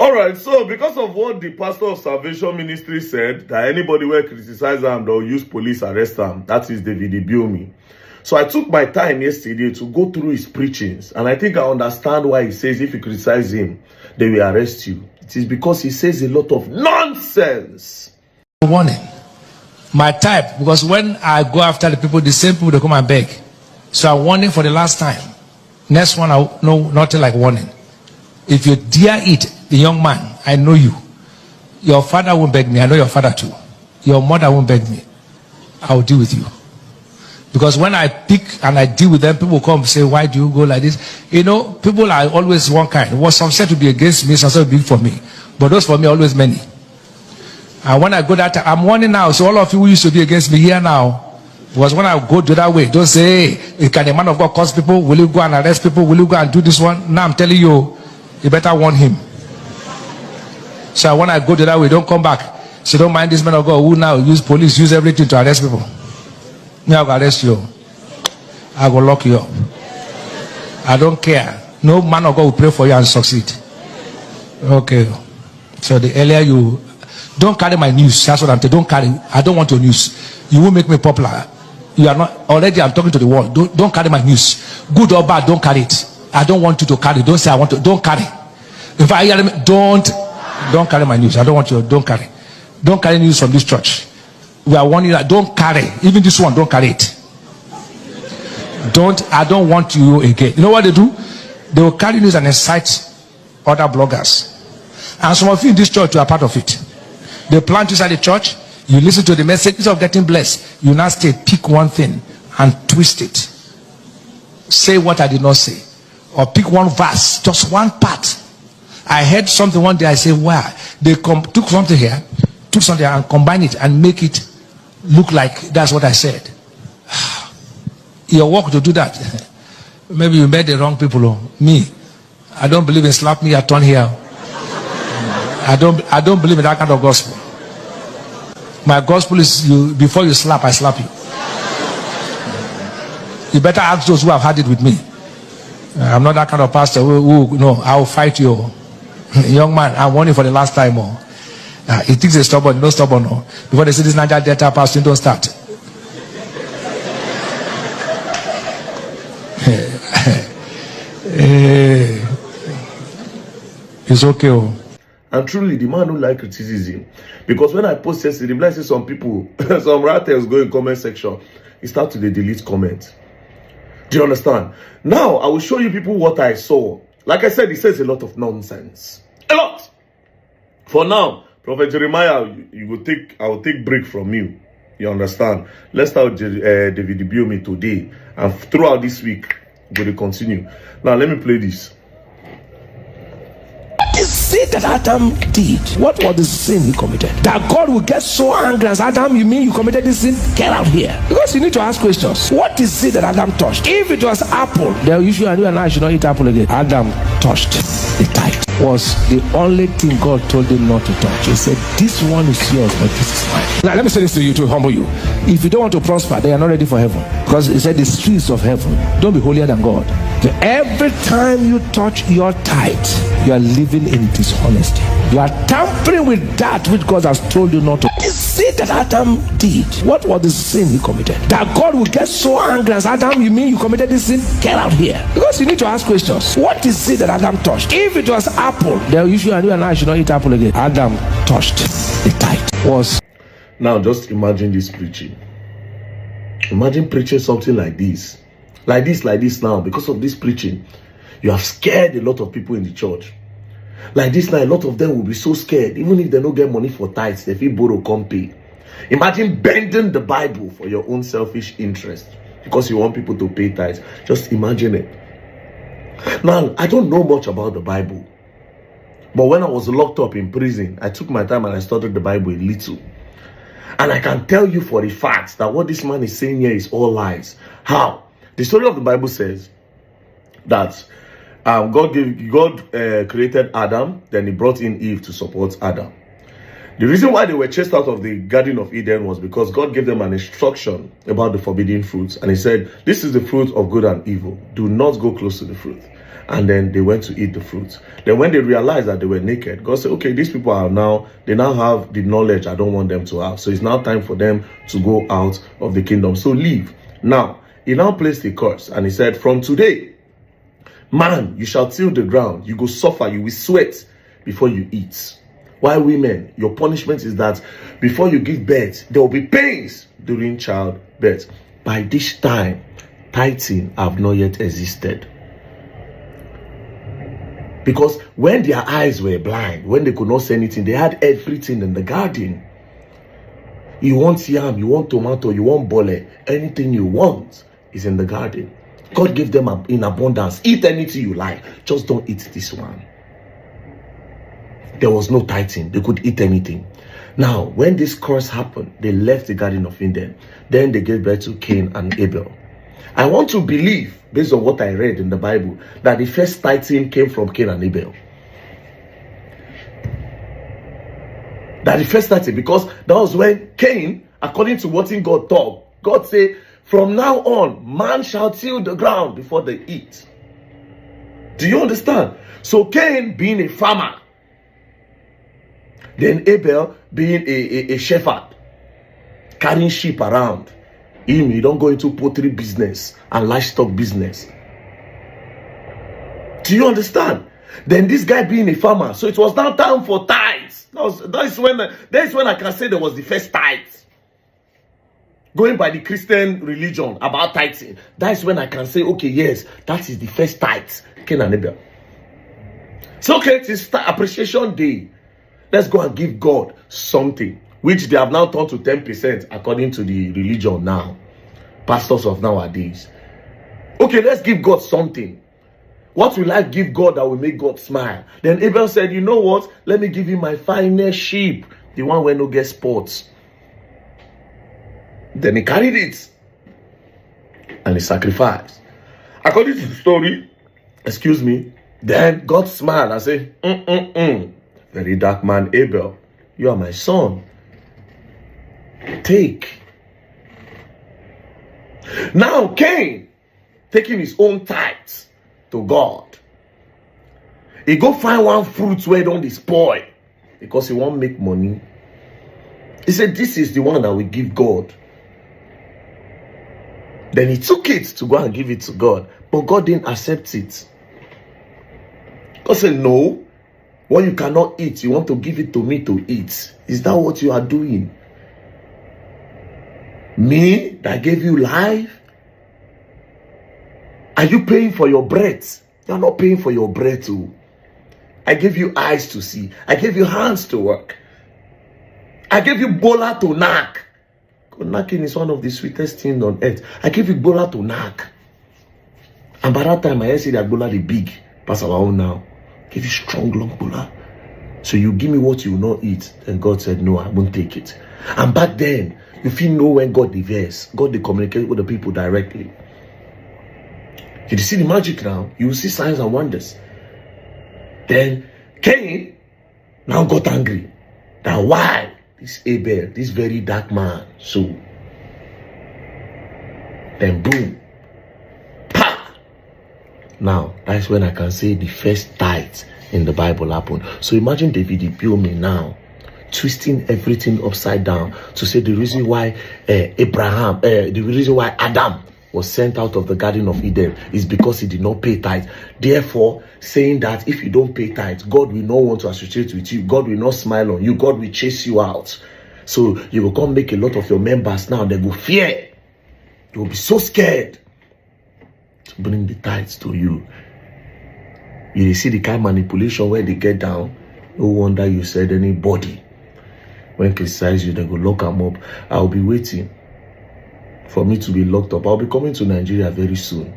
All right, so because of what the pastor of Salvation Ministry said, that anybody will criticize him, they'll use police arrest him. That is David Ibiyeomie. So I took my time yesterday to go through his preachings, and I think I understand why he says if you criticize him, they will arrest you. It is because he says a lot of nonsense. Warning. My type, because when I go after the people, the same people, they come and beg. So I'm warning for the last time. Next one, I know nothing like warning. If you dare it, the young man, I know you. Your father won't beg me. I know your father too. Your mother won't beg me. I will deal with you. Because when I pick and I deal with them, people come and say, why do you go like this? You know, people are always one kind. What some said to be against me, some said to be for me. But those for me are always many. And when I go that time, I'm warning now. So all of you who used to be against me here now, because when I go the other way, don't say, hey, can a man of God cause people? Will you go and arrest people? Will you go and do this one? Now I'm telling you, you better warn him. So when I go the other way, don't come back. So don't mind this man of God who now use police, use everything to arrest people. Me, I will arrest you. I will lock you up. I don't care. No man of God will pray for you and succeed. Okay. So the earlier you... Don't carry my news. That's what I'm saying. Don't carry. I don't want your news. You will make me popular. You are not... Already I'm talking to the world. Don't carry my news. Good or bad, don't carry it. I don't want you to carry. Don't say I want to. Don't carry. If I hear them, don't carry my news. I don't want you. Don't carry. Don't carry news from this church. We are warning you that don't carry. Even this one, don't carry it. I don't want you again. You know what they do? They will carry news and incite other bloggers. And some of you in this church, you are part of it. They plant inside the church. You listen to the message. Instead of getting blessed, you now stay, pick one thing and twist it. Say what I did not say. Or pick one verse, just one part. I heard something one day. I say, wow. They took something here, took something and combine it and make it look like that's what I said. Your work to do that. Maybe you met the wrong people. Me, I don't believe in slap me, I turn here. I don't believe in that kind of gospel. My gospel is you before you slap, I slap you. You better ask those who have had it with me. I'm not that kind of pastor who no, I will fight you. Young man, I'm warning for the last time. He thinks he's stubborn, no stubborn. No. Before they say this Nigerian Delta pastor, don't start. It's okay. And truly, the man don't like criticism. Because when I post yesterday, I see some people, some writers go in comment section, he start to delete comments. Do you understand? Now, I will show you people what I saw. Like I said, he says a lot of nonsense. A lot. For now, Prophet Jeremiah, I will take break from you. You understand? Let's start David Ibiyeomie today. And throughout this week, we're going to continue. Now, let me play this. The sin that Adam did, what was the sin he committed? That God will get so angry as Adam, you mean you committed this sin? Get out here. Because you need to ask questions. What is it that Adam touched? If it was apple, then you and I should not eat apple again. Adam touched the tithe. Was the only thing God told him not to touch. He said, this one is yours, but this is mine. Now let me say this to you to humble you. If you don't want to prosper, then you're not ready for heaven. Because he said the streets of heaven, don't be holier than God. So every time you touch your tithe, you are living in dishonesty. You are tampering with that which God has told you not to. The sin that Adam did, what was the sin he committed? That God will get so angry as Adam, you mean you committed this sin? Get out here. Because you need to ask questions. What is it that Adam touched? If it was apple, then you and I should not eat apple again. Adam touched the tithe. Was now just imagine this preaching. Imagine preaching something like this. Like this now. Because of this preaching, you have scared a lot of people in the church. Like this now, a lot of them will be so scared. Even if they don't get money for tithes, they feel borrow, come pay. Imagine bending the Bible for your own selfish interest. Because you want people to pay tithes. Just imagine it. Now, I don't know much about the Bible. But when I was locked up in prison, I took my time and I studied the Bible a little. And I can tell you for a fact that what this man is saying here is all lies. How? The story of the Bible says that God created Adam, then he brought in Eve to support Adam. The reason why they were chased out of the Garden of Eden was because God gave them an instruction about the forbidden fruits. And he said, this is the fruit of good and evil. Do not go close to the fruit. and then they went to eat the fruit. Then when they realized that they were naked, God said, okay, these people they now have the knowledge I don't want them to have. So it's now time for them to go out of the kingdom. So leave. Now, he now placed a curse, and he said, from today, man, you shall till the ground. You go suffer, you will sweat before you eat. Why women? Your punishment is that before you give birth, there will be pains during childbirth. By this time, tithing have not yet existed. Because when their eyes were blind, when they could not see anything, they had everything in the garden. You want yam, you want tomato, you want bole, anything you want is in the garden. God gave them in abundance. Eat anything you like, just don't eat this one. There was no tithing. They could eat anything. Now, when this curse happened, they left the Garden of Eden. Then they gave birth to Cain and Abel. I want to believe, based on what I read in the Bible, that the first tithing came from Cain and Abel. That the first tithing, because that was when Cain, according to what God taught, God said, from now on, man shall till the ground before they eat. Do you understand? So Cain being a farmer, then Abel being a shepherd, carrying sheep around. He don't go into poultry business and livestock business. Do you understand? Then this guy being a farmer, so it was now time for tithes. That's when I can say there was the first tithes. Going by the Christian religion about tithing, that's when I can say, okay, yes, that is the first tithes. Cain and Abel. So okay, it's appreciation day. Let's go and give God something, which they have now turned to 10% according to the religion now. Pastors of nowadays. Okay, let's give God something. What will I give God that will make God smile? Then Abel said, you know what? Let me give you my finest sheep. The one where no get spots. Then he carried it. And he sacrificed. According to the story, excuse me, then God smiled and said, very dark man Abel, you are my son. Take. Now Cain, taking his own tithes to God, he go find one fruit where it don't spoil because he won't make money. He said, this is the one that we give God. Then he took it to go and give it to God, but God didn't accept it. God said, no. What you cannot eat, you want to give it to me to eat. Is that what you are doing? Me that gave you life? Are you paying for your breath? You're not paying for your breath too. I gave you eyes to see. I gave you hands to work. I gave you bola to knack. Knacking is one of the sweetest things on earth. I gave you bola to knack. And by that time, I see that bola the big. Pass our own now. Give you strong long bola. So you give me what you will not eat. Then God said, no, I won't take it. And back then, if you know when God diverse, God they communicate with the people directly. You see the magic now, you will see signs and wonders. Then Cain now got angry. That why this Abel, this very dark man, so then boom. Now, that's when I can say the first tithe in the Bible happened. So imagine Ibiyeomie now twisting everything upside down to say the reason why the reason why Adam was sent out of the Garden of Eden is because he did not pay tithe. Therefore, saying that if you don't pay tithe, God will not want to associate with you. God will not smile on you. God will chase you out. So you will come make a lot of your members now. They will fear. They will be so scared to bring the tithes to you. You see the kind of manipulation where they get down. No wonder you said anybody when criticize you, they go lock them up. I'll be waiting for me to be locked up. I'll be coming to Nigeria very soon.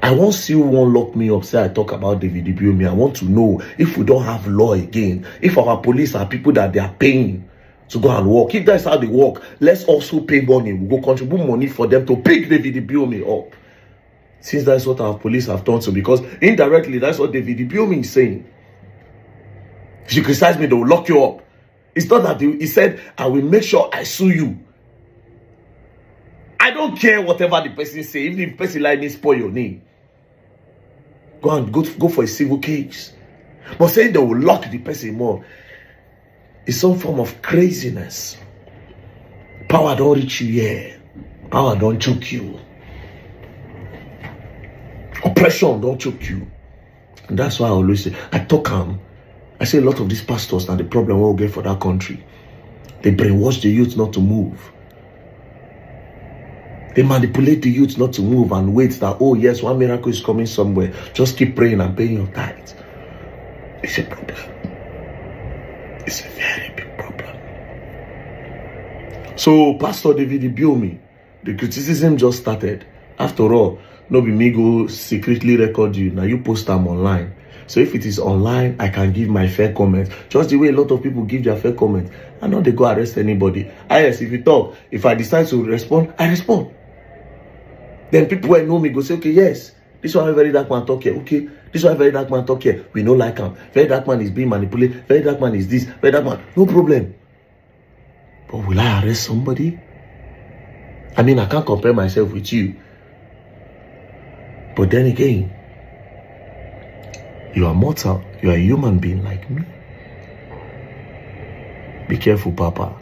I won't see who won't lock me up. Say I talk about Ibiyeomie. I want to know if we don't have law again. If our police are people that they are paying to go and work. If that's how they work, let's also pay money. We go contribute money for them to pick Ibiyeomie up. Since that's what our police have done so, because indirectly that's what Ibiyeomie is saying. If you criticize me, they will lock you up. It's not that he said, I will make sure I sue you. I don't care whatever the person say, even if the person like me spoil your name. go for a civil case. But saying they will lock the person more is some form of craziness. Power don't reach you here. Power don't choke you. Oppression don't choke you. And that's why I always say, I say a lot of these pastors are the problem we'll get for that country. They brainwash the youth not to move. They manipulate the youth not to move and wait that, oh yes, one miracle is coming somewhere. Just keep praying and paying your tithes. It's a problem. It's a very big problem. So, Pastor David Ibiyeomie, the criticism just started. After all, no be me go secretly record you. Now you post them online. So if it is online, I can give my fair comment. Just the way a lot of people give their fair comment. I know they go arrest anybody. Yes, if you talk, if I decide to respond, I respond. Then people who know me go say, okay, yes, this is why VeryDarkMan talk here. Okay, this is why VeryDarkMan talk here. We know like him. VeryDarkMan is being manipulated. VeryDarkMan is this. VeryDarkMan, no problem. But will I arrest somebody? I mean, I can't compare myself with you. But then again, you are mortal. You are a human being like me. Be careful, Papa.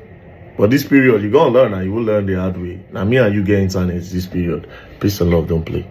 But this period, you're going to learn and you will learn the hard way. Now, me and you get internet this period. Peace and love, don't play.